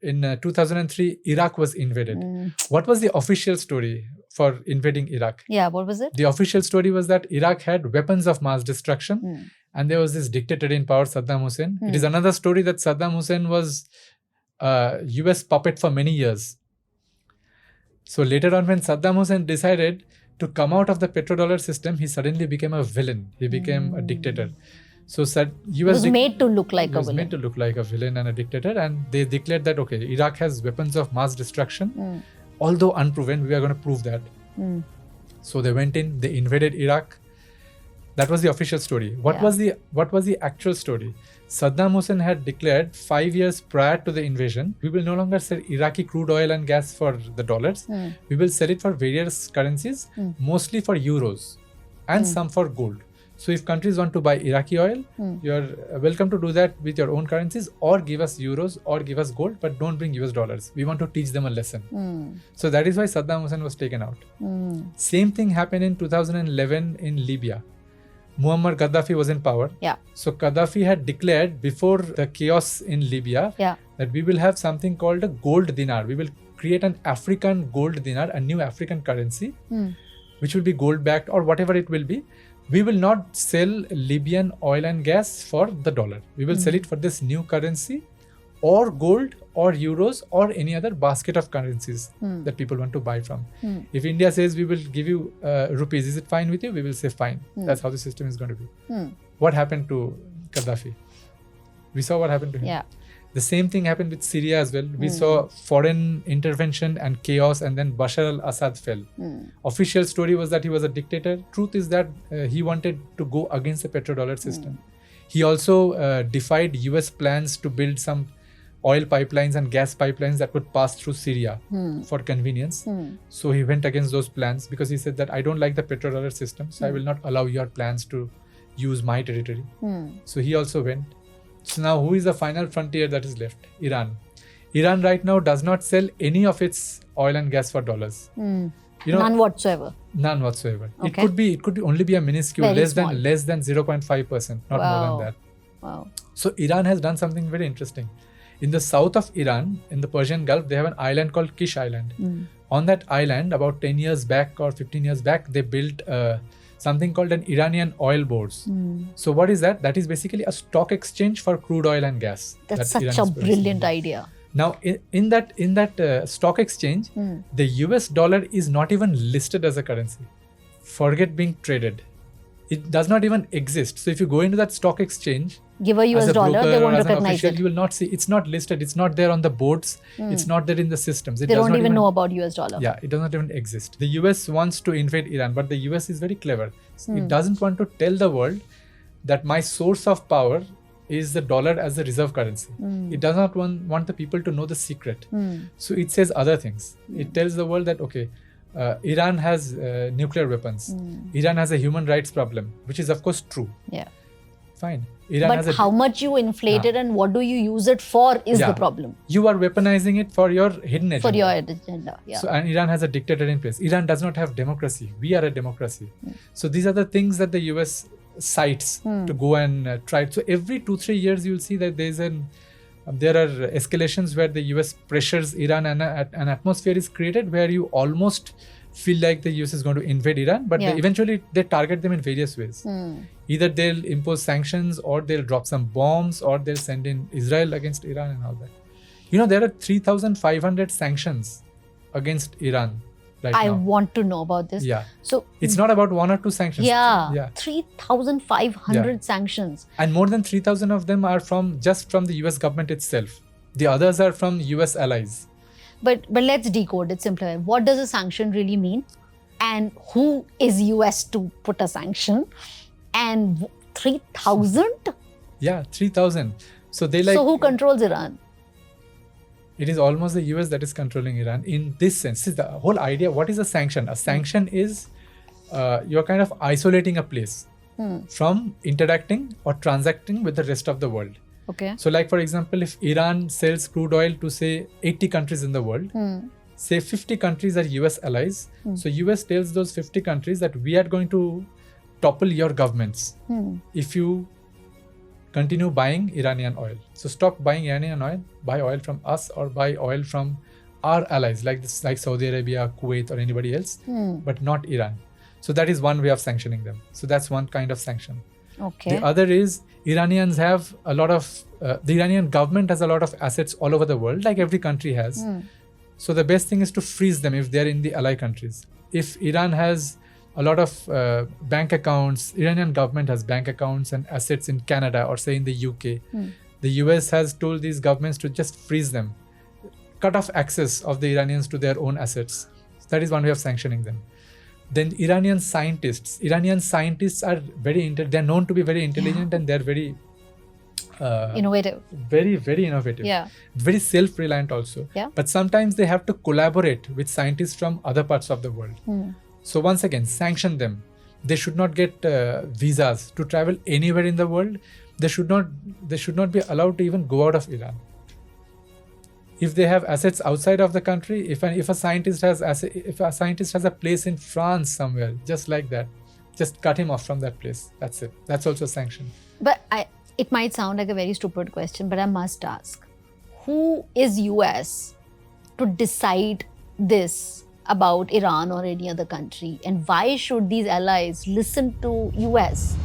in 2003, Iraq was invaded. What was the official story for invading Iraq? Yeah, what was it? The official story was that Iraq had weapons of mass destruction and there was this dictator in power, Saddam Hussein. It is another story that Saddam Hussein was a US puppet for many years. So later on, when Saddam Hussein decided to come out of the petrodollar system, he suddenly became a villain. He became a dictator. So he was made to look like a villain. He was made to look like a villain and a dictator, and they declared that okay, Iraq has weapons of mass destruction, although unproven. We are going to prove that. So they went in, they invaded Iraq. That was the official story. What was the actual story? Saddam Hussein had declared 5 years prior to the invasion, we will no longer sell Iraqi crude oil and gas for the dollars. We will sell it for various currencies, mostly for euros and some for gold. So if countries want to buy Iraqi oil, you're welcome to do that with your own currencies or give us euros or give us gold, but don't bring US dollars. We want to teach them a lesson. So that is why Saddam Hussein was taken out. Same thing happened in 2011 in Libya. Muammar Gaddafi was in power. So Gaddafi had declared before the chaos in Libya that we will have something called a gold dinar. We will create an African gold dinar, a new African currency, which will be gold backed or whatever it will be. We will not sell Libyan oil and gas for the dollar. We will sell it for this new currency or gold or euros or any other basket of currencies that people want to buy from. If India says we will give you rupees, is it fine with you? We will say fine. That's how the system is going to be. What happened to Gaddafi? We saw what happened to him. The same thing happened with Syria as well. We saw foreign intervention and chaos, and then Bashar al-Assad fell. Official story was that he was a dictator. Truth is that he wanted to go against the petrodollar system. He also defied US plans to build some oil pipelines and gas pipelines that would pass through Syria for convenience. So he went against those plans because he said that I don't like the petrodollar system, so I will not allow your plans to use my territory. So he also went. So now who is the final frontier that is left? Iran. Iran right now does not sell any of its oil and gas for dollars. None whatsoever. None whatsoever. Okay. It could only be a minuscule, Very less small. than 0.5%, not more than that. Wow. So Iran has done something very interesting. In the south of Iran, in the Persian Gulf, they have an island called Kish Island. On that island, about 10 years back or 15 years back, they built something called an Iranian oil bourse. So what is that? That is basically a stock exchange for crude oil and gas. That's that such Iran a is producing. brilliant idea. Now, in that stock exchange, the US dollar is not even listed as a currency. Forget being traded. It does not even exist. So if you go into that stock exchange, give a US as a dollar, broker they won't or as an recognize official, it. you will not see. It's not listed. It's not there on the boards. It's not there in the systems. They don't even know about US dollar. Yeah, it does not even exist. The US wants to invade Iran, but the US is very clever. It doesn't want to tell the world that my source of power is the dollar as a reserve currency. It does not want the people to know the secret. So it says other things. It tells the world that, okay, Iran has nuclear weapons. Iran has a human rights problem, which is of course true. Yeah. Fine. Iran But has a how much you inflate it and what do you use it for is the problem. You are weaponizing it for your hidden agenda. For your agenda, yeah. So, and Iran has a dictator in place. Iran does not have democracy. We are a democracy. So these are the things that the US cites to go and try. So every 2-3 years, you'll see that there are escalations where the US pressures Iran and an atmosphere is created where you almost feel like the US is going to invade Iran, but eventually they target them in various ways. Either they'll impose sanctions or they'll drop some bombs or they'll send in Israel against Iran and all that. There are 3,500 sanctions against Iran right now. I want to know about this. Yeah. So it's not about 1 or 2 sanctions. Yeah. 3,500 sanctions. And more than 3,000 of them are just from the US government itself. The others are from US allies. But let's decode it simpler. What does a sanction really mean? And who is US to put a sanction? And 3,000? Yeah, 3,000. So who controls Iran? It is almost the US that is controlling Iran in this sense. See, the whole idea, what is a sanction? A sanction is you're kind of isolating a place from interacting or transacting with the rest of the world. Okay. So like, for example, if Iran sells crude oil to say 80 countries in the world, say 50 countries are US allies. So US tells those 50 countries that we are going to topple your governments if you continue buying Iranian oil. So stop buying Iranian oil, buy oil from us or buy oil from our allies like Saudi Arabia, Kuwait, or anybody else, but not Iran. So that is one way of sanctioning them. So that's one kind of sanction. Okay. The other is Iranians have a lot of, the Iranian government has a lot of assets all over the world, like every country has. So the best thing is to freeze them if they're in the ally countries. If Iran has a lot of bank accounts, Iranian government has bank accounts and assets in Canada or say in the UK, the US has told these governments to just freeze them, cut off access of the Iranians to their own assets. That is one way of sanctioning them. Then Iranian scientists are they're known to be very intelligent and they're very innovative. Very, very innovative. Yeah. Very self-reliant also. Yeah. But sometimes they have to collaborate with scientists from other parts of the world. So once again, sanction them. They should not get visas to travel anywhere in the world. They should not be allowed to even go out of Iran. If they have assets outside of the country, if a scientist has a place in France somewhere, just like that, just cut him off from that place. That's it. That's also a sanction. But it might sound like a very stupid question, but I must ask: who is US to decide this about Iran or any other country, and why should these allies listen to US?